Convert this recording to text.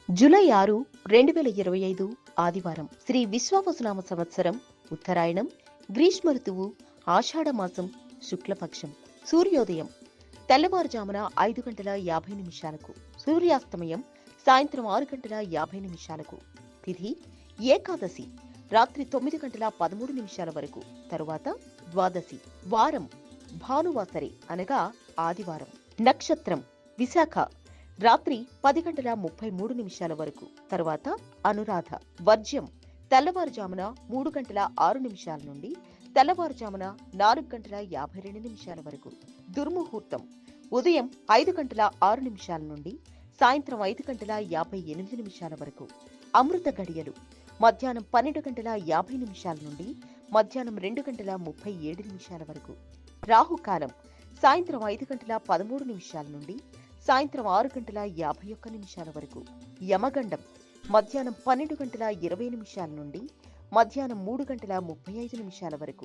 July 6, 2025 ఆదివారం. శ్రీ విశ్వావసునామ సంవత్సరం ఉత్తరాయణం, గ్రీష్మ ఋతువు, ఆషాఢమాసం, శుక్లపక్షం. సూర్యోదయం తెల్లవారుజామున 5:50 సూర్యాస్తమయం సాయంత్రం 6:50 తిథి ఏకాదశి రాత్రి 9:13 వరకు. తరువాత ద్వాదశి. వారం భానువాసరి అనగా ఆదివారం. నక్షత్రం విశాఖ రాత్రి 10:33 వరకు. తరువాత అనురాధ. వర్జ్యం తెల్లవారుజామున 3:06 నుండి తెల్లవారుజామున 4:52 వరకు. దుర్ముహూర్తం ఉదయం 5:06 నుండి సాయంత్రం 5:58 వరకు. అమృత గడియలు మధ్యాహ్నం 12:50 నుండి మధ్యాహ్నం 2:37 వరకు. రాహుకాలం సాయంత్రం 5:13 నుండి సాయంత్రం 6:51 వరకు. యమగండం మధ్యాహ్నం 12:20 నుండి మధ్యాహ్నం 3:35 వరకు.